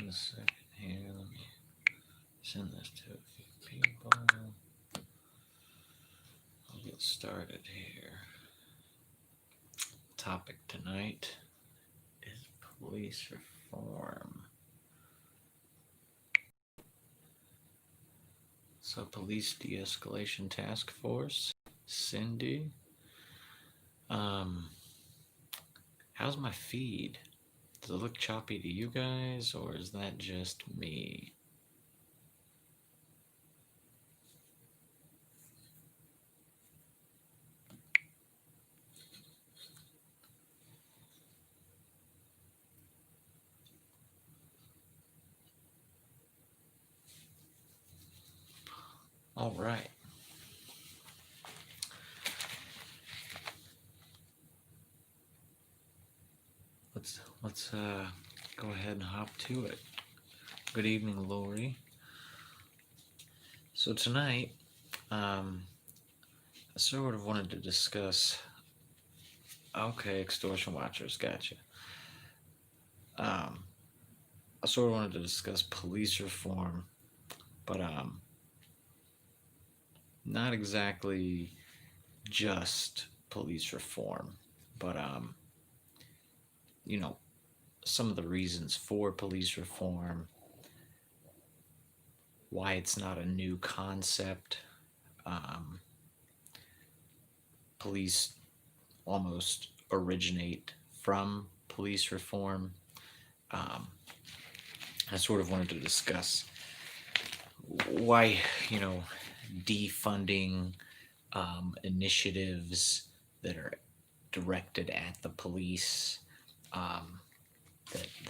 a second here. Let me send this to a few people. I'll get started here. Topic tonight is police reform. So, Police De-Escalation Task Force, Cindy. How's my feed? Does it look choppy to you guys, or is that just me? All right. Let's go ahead and hop to it. Good evening, Lori. So tonight, I sort of wanted to discuss. Okay, extortion watchers, gotcha. I sort of wanted to discuss police reform, but not exactly just police reform, but some of the reasons for police reform, why it's not a new concept. Police almost originate from police reform. I sort of wanted to discuss why, defunding initiatives that are directed at the police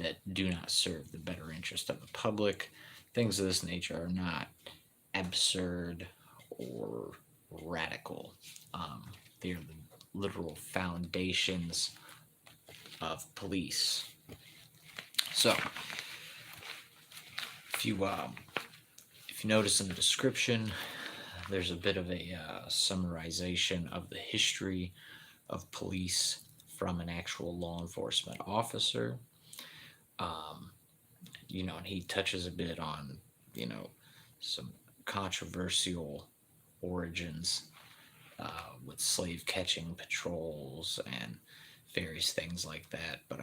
that do not serve the better interest of the public, things of this nature, are not absurd or radical. They are the literal foundations of police. So, if you notice in the description, there's a bit of a summarization of the history of police from an actual law enforcement officer. And he touches a bit on, some controversial origins with slave catching patrols and various things like that. But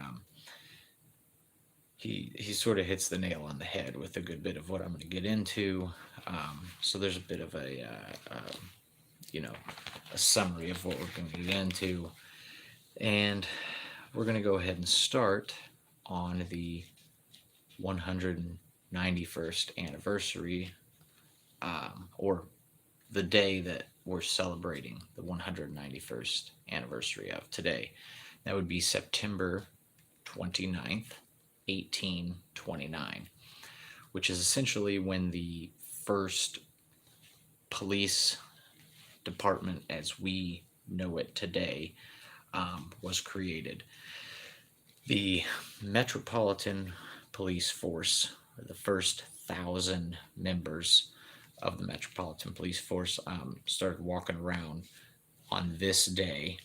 he sort of hits the nail on the head with a good bit of what I'm going to get into. So there's a bit of a summary of what we're going to get into. And we're going to go ahead and start on the 191st anniversary, or the day that we're celebrating the 191st anniversary of today. That would be September 29th, 1829, which is essentially when the first police department as we know it today was created. The Metropolitan police force, or the first 1,000 members of the Metropolitan police force, started walking around on this day,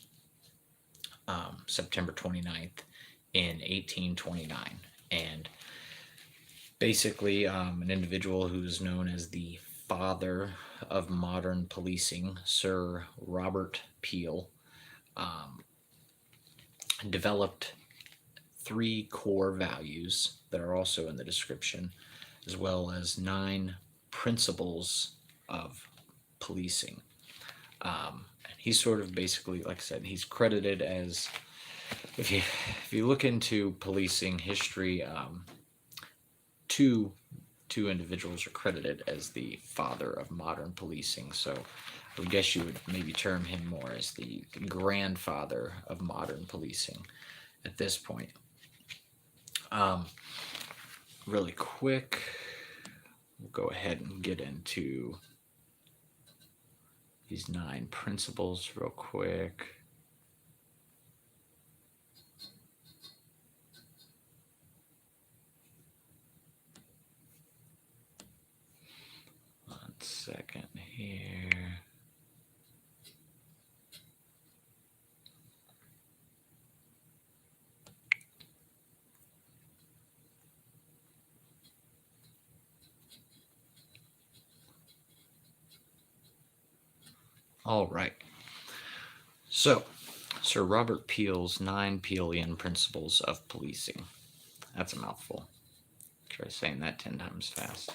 September 29th, in 1829. And basically, an individual who's known as the father of modern policing, Sir Robert Peel, developed 3 core values that are also in the description, as well as 9 principles of policing. He's sort of basically, like I said, he's credited as, if you look into policing history, two individuals are credited as the father of modern policing. So I guess you would maybe term him more as the grandfather of modern policing at this point. Really quick, we'll go ahead and get into these 9 principles real quick. One second here. All right. So, Sir Robert Peel's 9 Peelian Principles of Policing. That's a mouthful. Try saying that 10 times fast.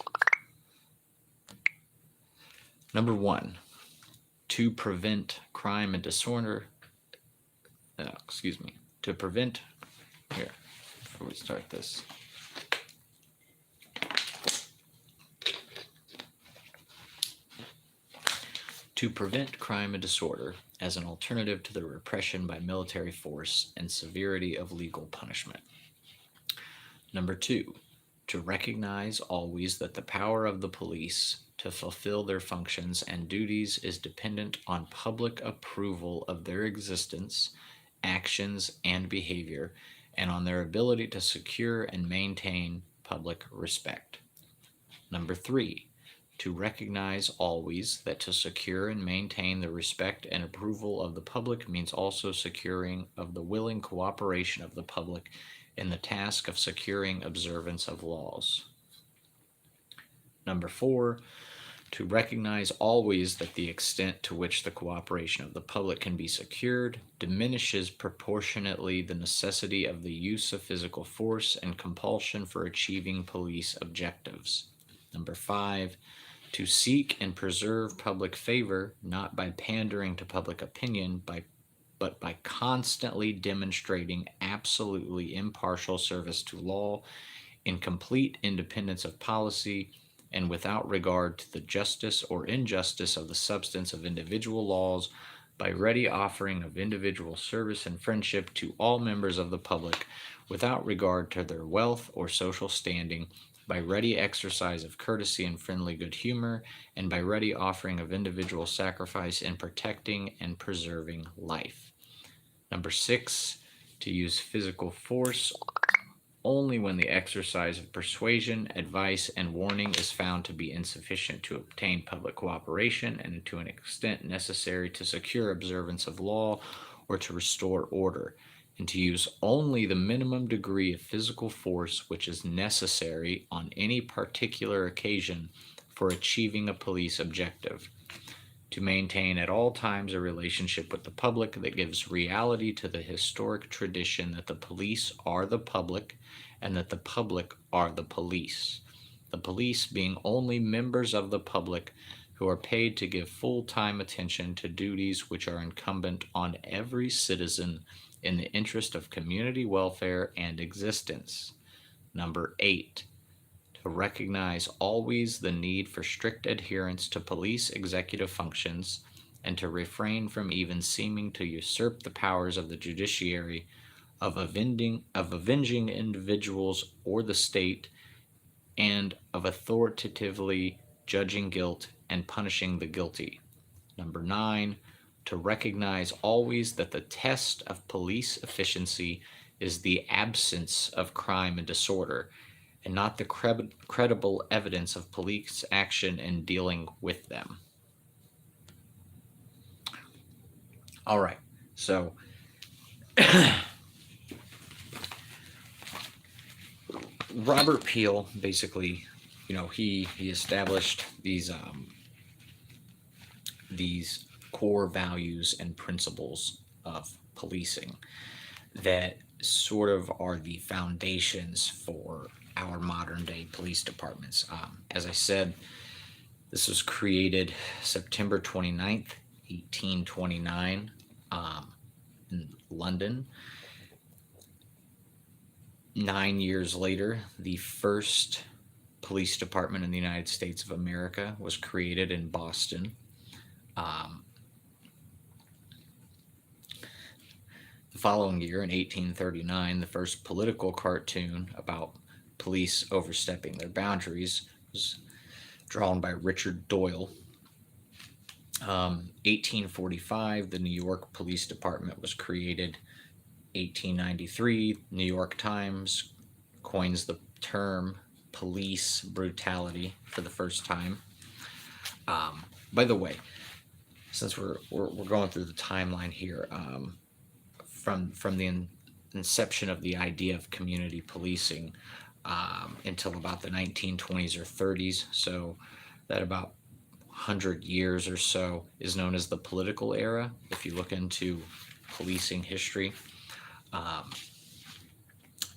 Number 1, to prevent crime and disorder. To prevent, here, before we start this. To prevent crime and disorder as an alternative to the repression by military force and severity of legal punishment. Number 2, to recognize always that the power of the police to fulfill their functions and duties is dependent on public approval of their existence, actions, and behavior, and on their ability to secure and maintain public respect. Number 3, to recognize always that to secure and maintain the respect and approval of the public means also securing of the willing cooperation of the public in the task of securing observance of laws. Number 4, to recognize always that the extent to which the cooperation of the public can be secured diminishes proportionately the necessity of the use of physical force and compulsion for achieving police objectives. Number 5, to seek and preserve public favor not by pandering to public opinion, but by constantly demonstrating absolutely impartial service to law in complete independence of policy and without regard to the justice or injustice of the substance of individual laws, by ready offering of individual service and friendship to all members of the public without regard to their wealth or social standing, by ready exercise of courtesy and friendly good humor, and by ready offering of individual sacrifice in protecting and preserving life. Number 6, to use physical force only when the exercise of persuasion, advice, and warning is found to be insufficient to obtain public cooperation and to an extent necessary to secure observance of law or to restore order, and to use only the minimum degree of physical force which is necessary on any particular occasion for achieving a police objective. To maintain at all times a relationship with the public that gives reality to the historic tradition that the police are the public and that the public are the police. The police being only members of the public who are paid to give full-time attention to duties which are incumbent on every citizen in the interest of community welfare and existence. Number 8, to recognize always the need for strict adherence to police executive functions and to refrain from even seeming to usurp the powers of the judiciary of avenging individuals or the state, and of authoritatively judging guilt and punishing the guilty. Number 9, to recognize always that the test of police efficiency is the absence of crime and disorder, and not the credible evidence of police action in dealing with them. All right, so Robert Peel basically, he established these core values and principles of policing that sort of are the foundations for our modern day police departments. As I said, this was created September 29th, 1829, in London. 9 years later, the first police department in the United States of America was created in Boston. The following year, in 1839, the first political cartoon about police overstepping their boundaries was drawn by Richard Doyle. 1845, the New York Police Department was created. 1893, New York Times coins the term police brutality for the first time. By the way, since we're going through the timeline here, from the inception of the idea of community policing until about the 1920s or 30s, so that about 100 years or so is known as the political era, if you look into policing history.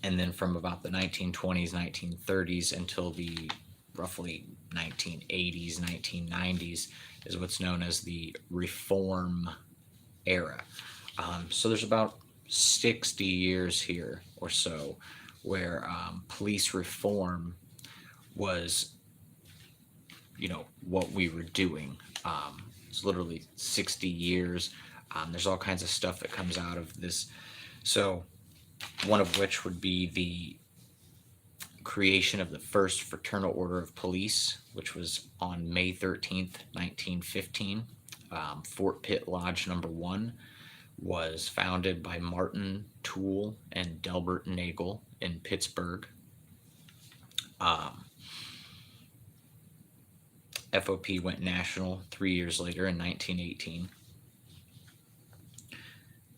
And then from about the 1920s, 1930s until the roughly 1980s, 1990s is what's known as the reform era. So there's about 60 years here or so where police reform was, what we were doing. It's literally 60 years. There's all kinds of stuff that comes out of this. So one of which would be the creation of the first Fraternal Order of Police, which was on May 13th, 1915. Fort Pitt Lodge Number 1 was founded by Martin Toole and Delbert Nagel in Pittsburgh. FOP went national 3 years later in 1918.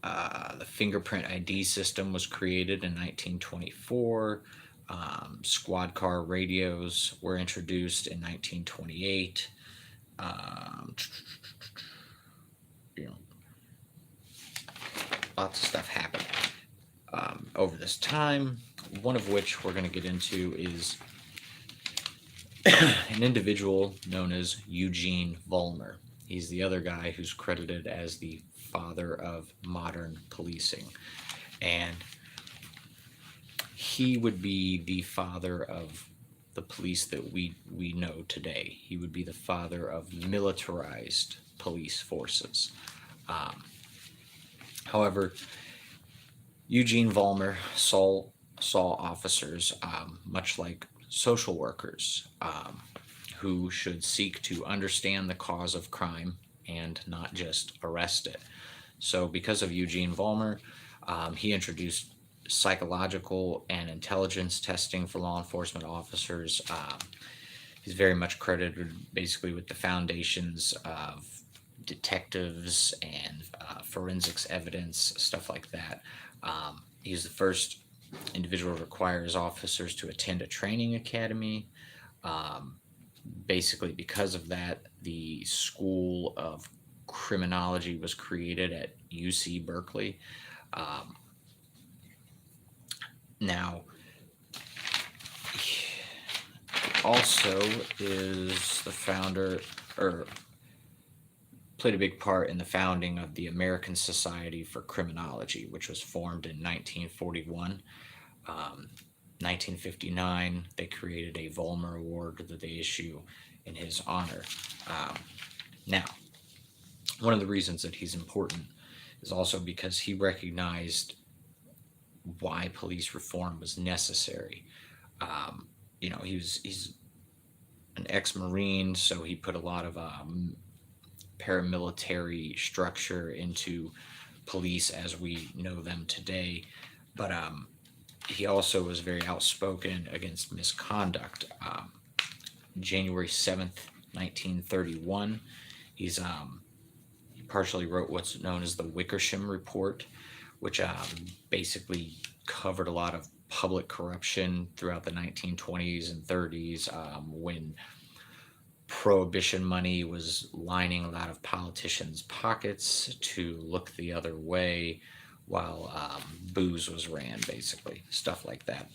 The fingerprint ID system was created in 1924. Squad car radios were introduced in 1928. Lots of stuff happened over this time. One of which we're going to get into is an individual known as Eugene Vollmer. He's the other guy who's credited as the father of modern policing. And he would be the father of the police that we know today. He would be the father of militarized police forces. However, Eugene Vollmer saw officers much like social workers who should seek to understand the cause of crime and not just arrest it. So because of Eugene Vollmer, he introduced psychological and intelligence testing for law enforcement officers. He's very much credited basically with the foundations of detectives and forensics evidence, stuff like that. He's the first individual to require his officers to attend a training academy. Basically, because of that, the School of Criminology was created at UC Berkeley. Now, he also is the founder, or played a big part in the founding of the American Society for Criminology, which was formed in 1941. 1959, they created a Vollmer Award that they issue in his honor. Now, one of the reasons that he's important is also because he recognized why police reform was necessary. He's an ex-Marine, so he put a lot of paramilitary structure into police as we know them today. But he also was very outspoken against misconduct. January 7th, 1931, he partially wrote what's known as the Wickersham Report, which basically covered a lot of public corruption throughout the 1920s and 30s, when prohibition money was lining a lot of politicians' pockets to look the other way, while booze was ran, basically, stuff like that.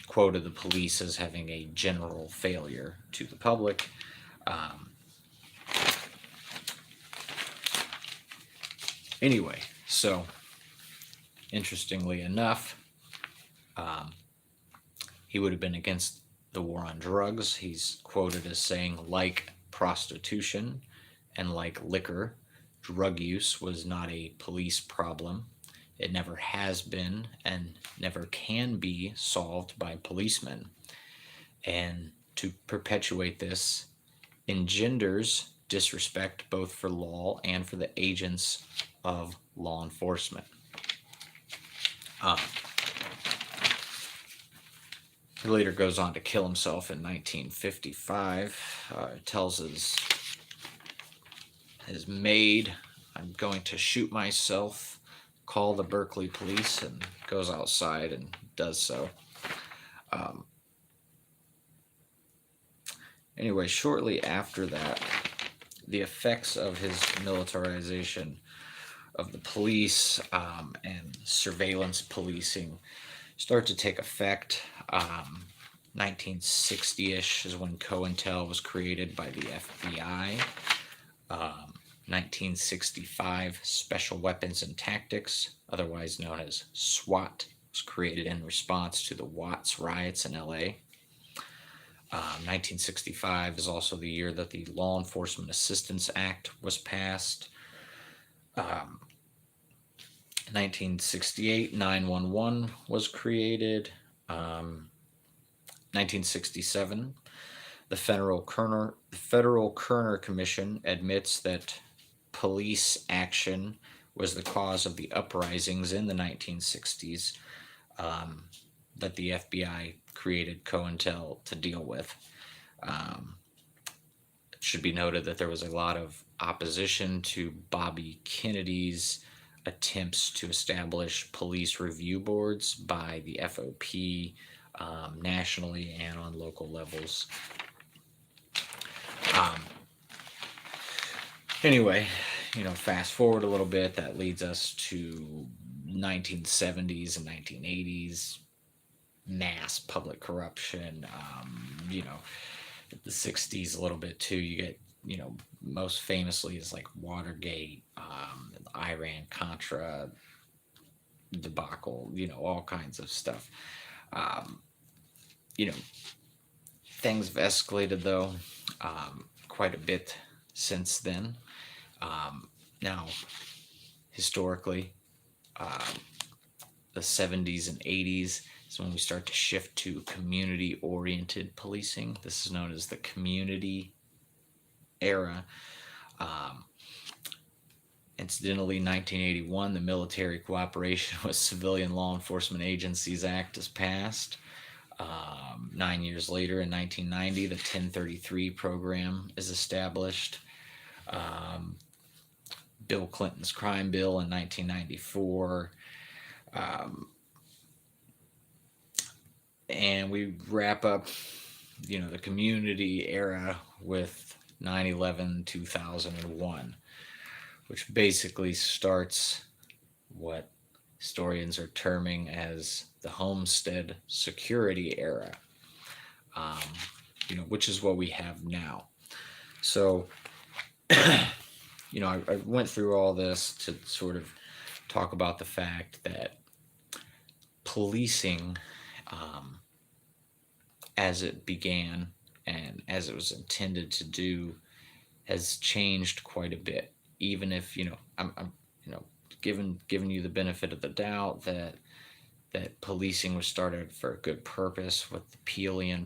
Quoted the police as having a general failure to the public. Anyway, so interestingly enough, he would have been against the war on drugs. He's quoted as saying, like prostitution and like liquor, drug use was not a police problem. It never has been and never can be solved by policemen. And to perpetuate this engenders disrespect both for law and for the agents of law enforcement. He later goes on to kill himself in 1955. Tells his maid, "I'm going to shoot myself, call the Berkeley police," and goes outside and does so. Anyway, shortly after that, the effects of his militarization of the police and surveillance policing start to take effect. 1960-ish is when COINTEL was created by the FBI. 1965, Special Weapons and Tactics, otherwise known as SWAT, was created in response to the Watts riots in LA. 1965 is also the year that the Law Enforcement Assistance Act was passed. 1968, 911 was created. 1967, the Federal Kerner Commission admits that police action was the cause of the uprisings in the 1960s that the FBI created COINTEL to deal with. It should be noted that there was a lot of opposition to Bobby Kennedy's attempts to establish police review boards by the FOP nationally and on local levels. Anyway, fast forward a little bit, that leads us to 1970s and 1980s, mass public corruption. The 60s a little bit too. You get, most famously is like Watergate, the Iran-Contra debacle, all kinds of stuff. Things have escalated though quite a bit since then. Now, historically, the 70s and 80s is when we start to shift to community-oriented policing. This is known as the community era. Incidentally, 1981, the Military Cooperation with Civilian Law Enforcement Agencies Act is passed. 9 years later, in 1990, the 1033 program is established. Bill Clinton's crime bill in 1994. And we wrap up, the community era with 9/11, 2001, which basically starts what historians are terming as the Homestead Security era, which is what we have now. So, I went through all this to sort of talk about the fact that policing, as it began and as it was intended to do, has changed quite a bit. Even if I'm giving you the benefit of the doubt that policing was started for a good purpose with the Peelian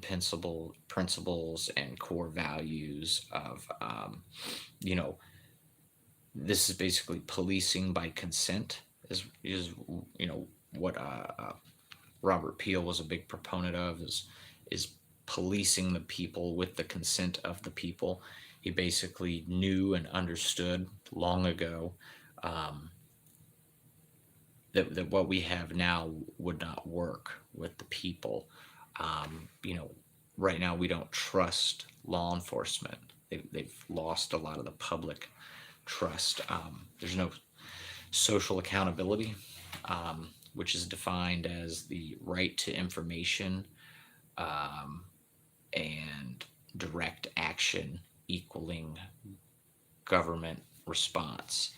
principles and core values of this is basically policing by consent is what Robert Peel was a big proponent of, is policing the people with the consent of the people. He basically knew and understood long ago that what we have now would not work with the people. Right now we don't trust law enforcement. They've lost a lot of the public trust. There's no social accountability, which is defined as the right to information and direct action equaling government response.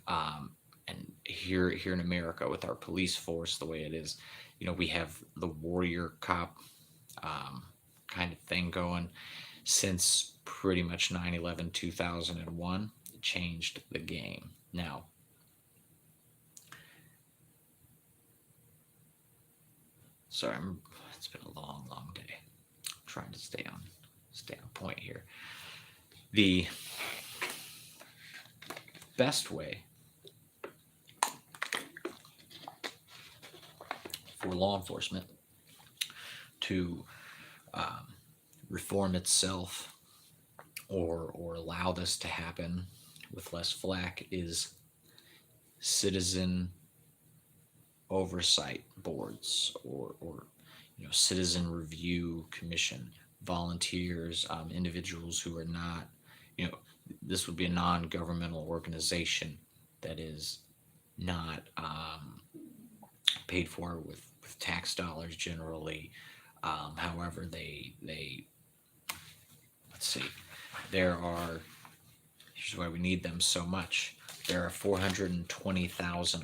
And here in America, with our police force the way it is, we have the warrior cop kind of thing going since pretty much 9/11, 2001. It changed the game. Now, sorry, it's been a long day. I'm trying to stay on point here. The best way for law enforcement to reform itself or allow this to happen with less flack is citizen oversight boards or citizen review commission, volunteers, individuals who are not this would be a non-governmental organization that is not paid for with tax dollars generally. However, they let's see, there are, here's why we need them so much. There are 420,000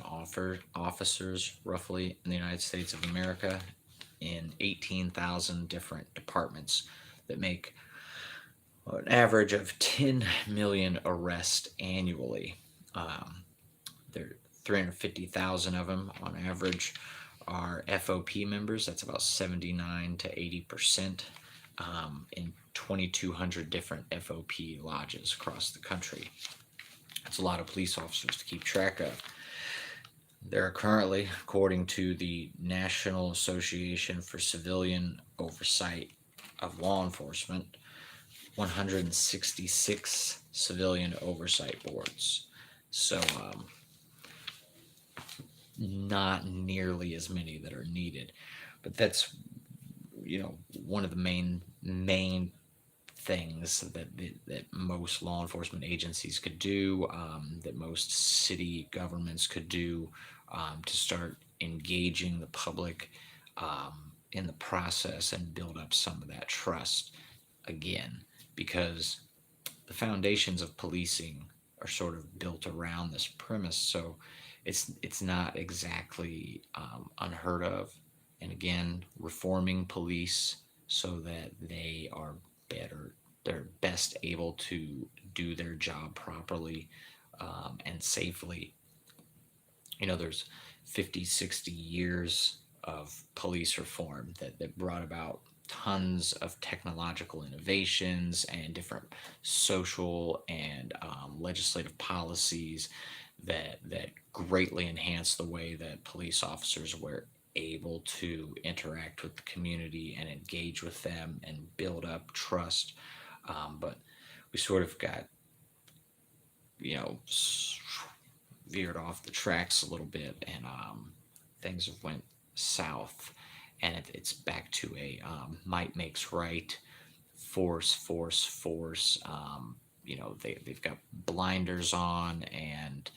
officers roughly in the United States of America in 18,000 different departments that make an average of 10 million arrests annually. There 350,000 of them on average are FOP members. That's about 79 to 80% in 2,200 different FOP lodges across the country. That's a lot of police officers to keep track of. There are currently, according to the National Association for Civilian Oversight of Law Enforcement, 166 civilian oversight boards. So, not nearly as many that are needed. But that's, one of the main things that most law enforcement agencies could do, that most city governments could do, to start engaging the public in the process and build up some of that trust again, because the foundations of policing are sort of built around this premise. So it's not exactly unheard of. And again, reforming police so that they are they're best able to do their job properly and safely. There's 50, 60 years of police reform that brought about tons of technological innovations and different social and legislative policies that greatly enhanced the way that police officers were able to interact with the community and engage with them and build up trust. But we sort of got, veered off the tracks a little bit, and things have went south, and it's back to a might makes right, force. They've got blinders on and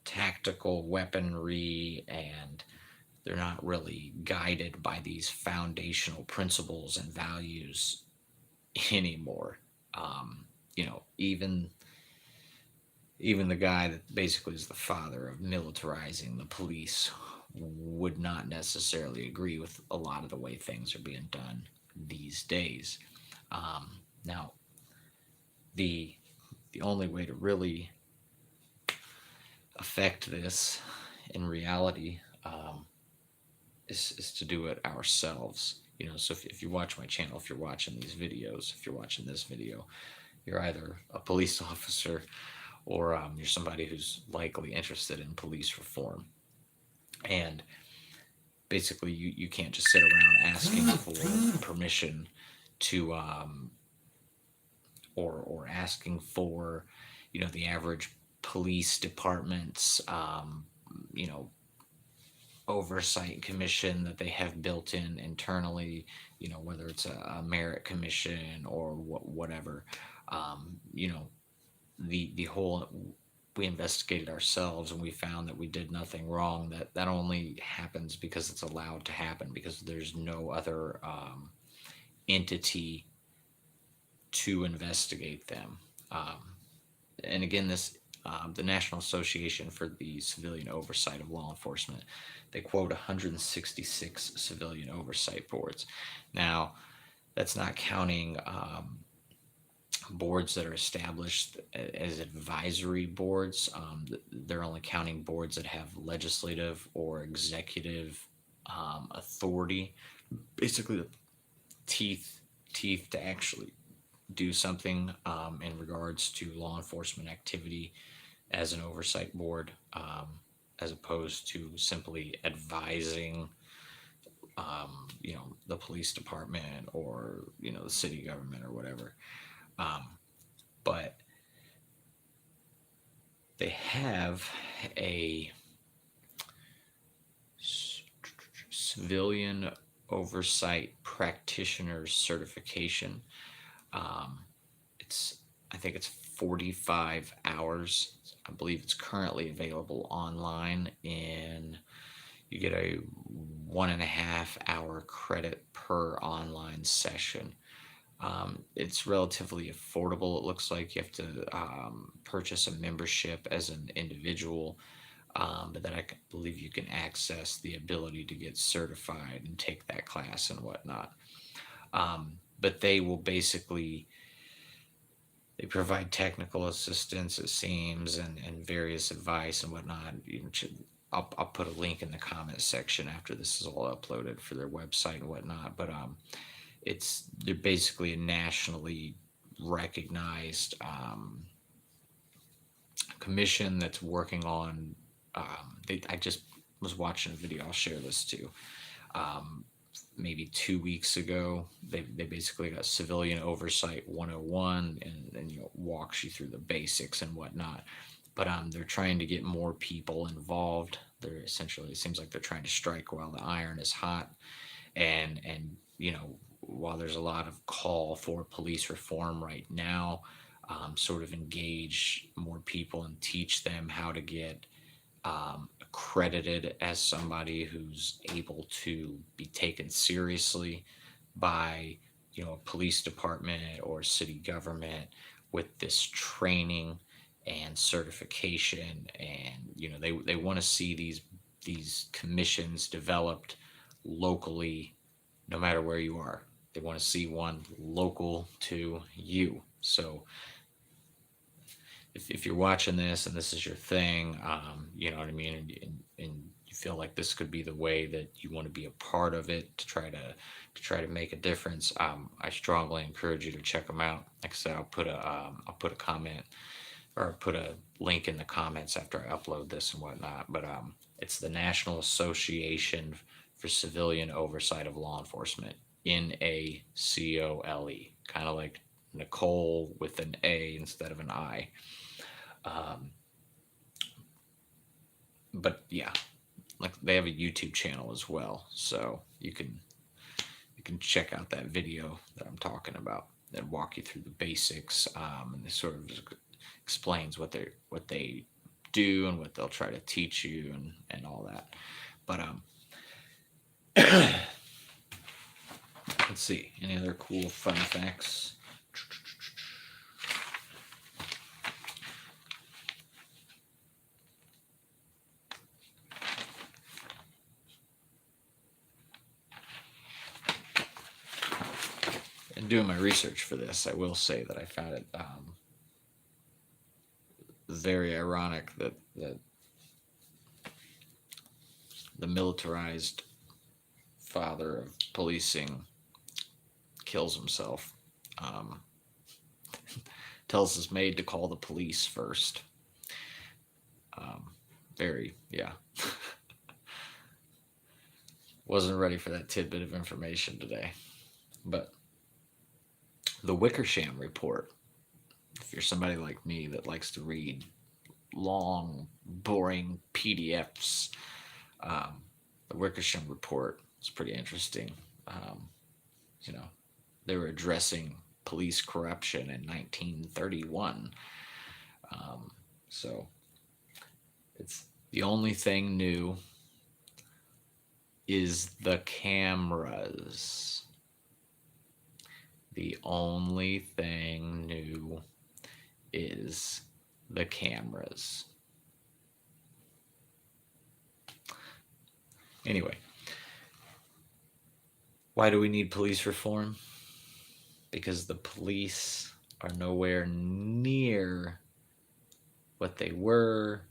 tactical weaponry, and they're not really guided by these foundational principles and values anymore. Even the guy that basically is the father of militarizing the police would not necessarily agree with a lot of the way things are being done these days. Now, the only way to really affect this in reality is to do it ourselves. So if you watch my channel, if you're watching these videos, if you're watching this video, you're either a police officer or you're somebody who's likely interested in police reform. And basically, you can't just sit around asking for permission to, or asking for, the average police department's, oversight commission that they have built in internally, whether it's a merit commission or whatever. The whole, we investigated ourselves and we found that we did nothing wrong. That only happens because it's allowed to happen, because there's no other entity to investigate them. And again, the National Association for the Civilian Oversight of Law Enforcement, they quote 166 civilian oversight boards. Now, that's not counting boards that are established as advisory boards. They're only counting boards that have legislative or executive authority, basically the teeth to actually do something in regards to law enforcement activity as an oversight board, as opposed to simply advising the police department or the city government or whatever. But they have a civilian oversight practitioner certification. I think it's 45 hours. I believe it's currently available online, and you get a 1.5 hour credit per online session. It's relatively affordable. It looks like you have to purchase a membership as an individual, but then I believe you can access the ability to get certified and take that class and whatnot. But they will basically they provide technical assistance, it seems, and various advice and whatnot. I'll put a link in the comments section after this is all uploaded for their website and whatnot. But they're basically a nationally recognized commission that's working on. I just was watching a video. I'll share this too. Maybe 2 weeks ago, they basically got civilian oversight 101, and walks you through the basics and whatnot. But they're trying to get more people involved. They're essentially, it seems like they're trying to strike while the iron is hot, and while there's a lot of call for police reform right now, sort of engage more people and teach them how to get accredited as somebody who's able to be taken seriously by a police department or city government with this training and certification. And they want to see these commissions developed locally, no matter where you are. They want to see one local to you. So if you're watching this and this is your thing, you know what I mean, and you feel like this could be the way that you want to be a part of it to try to make a difference, I strongly encourage you to check them out. Like I said, I'll put a comment, or put a link in the comments after I upload this and whatnot. But it's the National Association for Civilian Oversight of Law Enforcement, NACOLE, kind of like Nicole with an A instead of an I. But yeah, like they have a YouTube channel as well, so you can check out that video that I'm talking about that walk you through the basics, and it sort of explains what they do and what they'll try to teach you and all that. But let's see, any other cool fun facts? In doing my research for this, I will say that I found it very ironic that the militarized father of policing kills himself. Tells his maid to call the police first. Yeah. Wasn't ready for that tidbit of information today. But the Wickersham Report, if you're somebody like me that likes to read long, boring PDFs, the Wickersham Report is pretty interesting. They were addressing police corruption in 1931. So it's the only thing new is the cameras. The only thing new is the cameras. Anyway, why do we need police reform? Because the police are nowhere near what they were,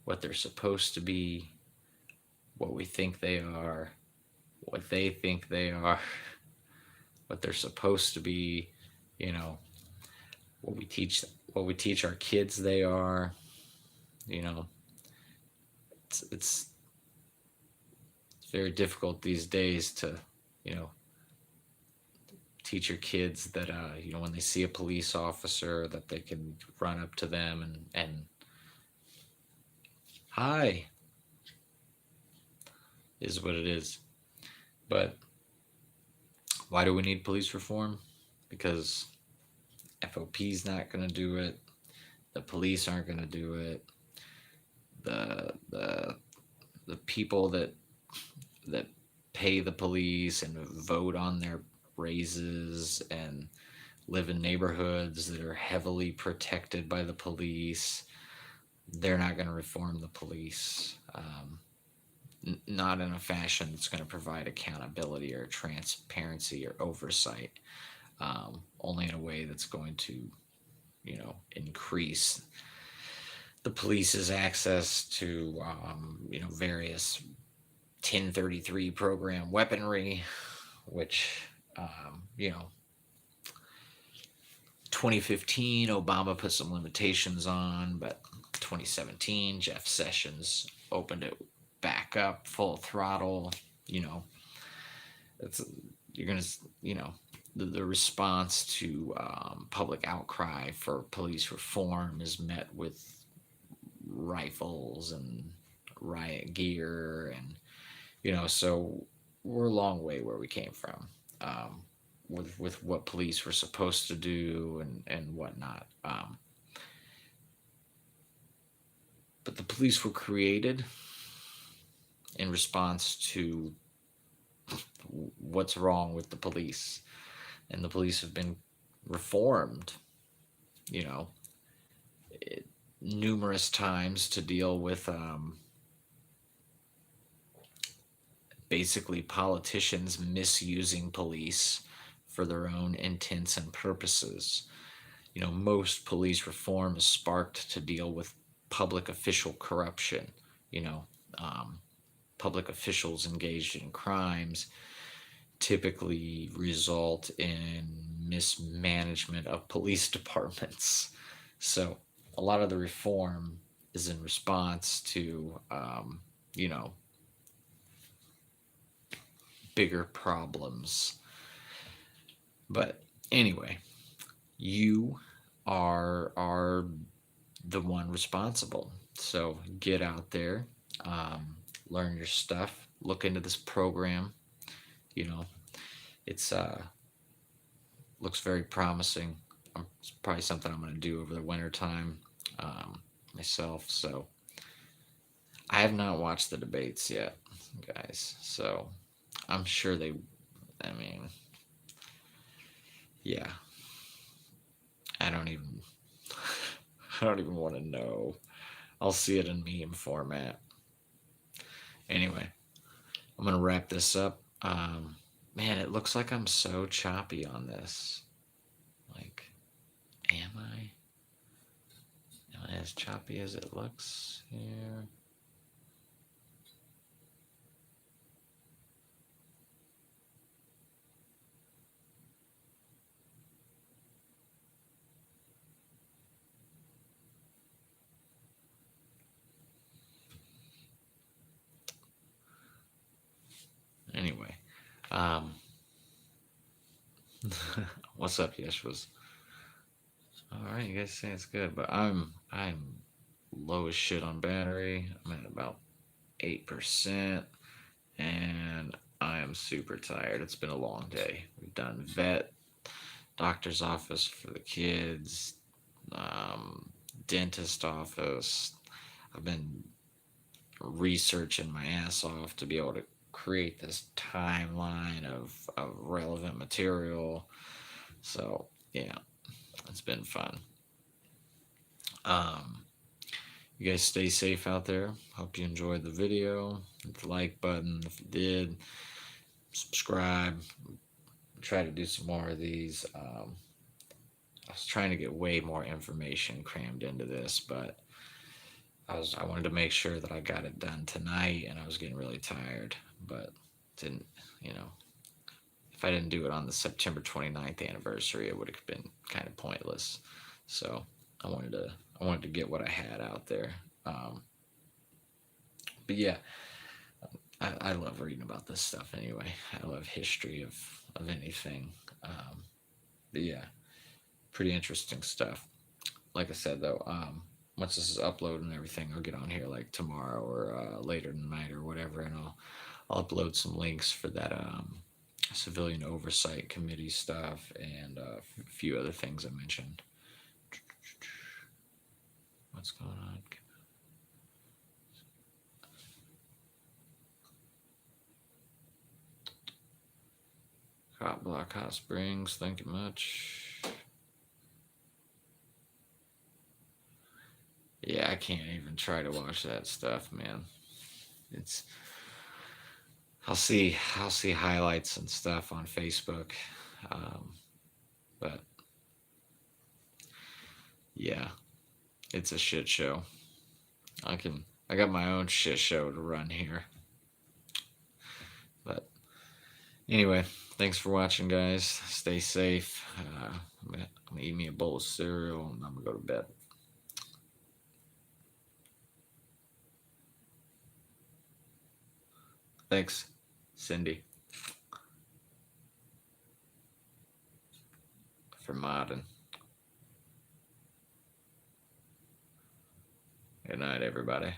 what they're supposed to be, what we think they are, what they think they are, what they're supposed to be, what we teach our kids they are. It's very difficult these days to teach your kids that when they see a police officer that they can run up to them and hi is what it is. But why do we need police reform? Because FOP's not going to do it. The police aren't going to do it. The people that pay the police and vote on their raises and live in neighborhoods that are heavily protected by the police, they're not going to reform the police. Not in a fashion that's going to provide accountability or transparency or oversight. Only in a way that's going to, increase the police's access to, various 1033 program weaponry, which, you know, 2015, Obama put some limitations on, but 2017, Jeff Sessions opened it back up full throttle. It's you're gonna, the response to public outcry for police reform is met with rifles and riot gear, and so we're a long way where we came from. With what police were supposed to do and whatnot. But the police were created in response to what's wrong with the police. And the police have been reformed, numerous times to deal with basically politicians misusing police for their own intents and purposes. Most police reform is sparked to deal with public official corruption. Public officials engaged in crimes typically result in mismanagement of police departments. So a lot of the reform is in response to, bigger problems. But anyway, you are the one responsible. So get out there, learn your stuff, look into this program. It's looks very promising. It's probably something I'm going to do over the winter time myself. So I have not watched the debates yet, guys. So I'm sure yeah. I don't even want to know. I'll see it in meme format. Anyway, I'm going to wrap this up. Man, it looks like I'm so choppy on this. Like, am I as choppy as it looks here? Anyway, what's up, Yeshwas? All right, you guys say it's good, but I'm low as shit on battery. I'm at about 8%, and I am super tired. It's been a long day. We've done vet, doctor's office for the kids, dentist office. I've been researching my ass off to be able to create this timeline of relevant material. So yeah, it's been fun. You guys stay safe out there. Hope you enjoyed the video. Hit the like button if you did. Subscribe. Try to do some more of these. I was trying to get way more information crammed into this, but I wanted to make sure that I got it done tonight, and I was getting really tired, but didn't, if I didn't do it on the September 29th anniversary, it would have been kind of pointless. So I wanted to get what I had out there. But yeah, I love reading about this stuff anyway. I love history of anything. But yeah, pretty interesting stuff. Like I said, though, once this is uploaded and everything, I'll get on here like tomorrow or later tonight or whatever, and I'll upload some links for that civilian oversight committee stuff and a few other things I mentioned. What's going on? Hot Block Hot Springs, thank you much. Yeah, I can't even try to watch that stuff, man. It's I'll see highlights and stuff on Facebook, but yeah, it's a shit show. I got my own shit show to run here, but anyway, thanks for watching, guys. Stay safe. I'm gonna eat me a bowl of cereal and I'm gonna go to bed. Thanks, Cindy, for modding. Good night, everybody.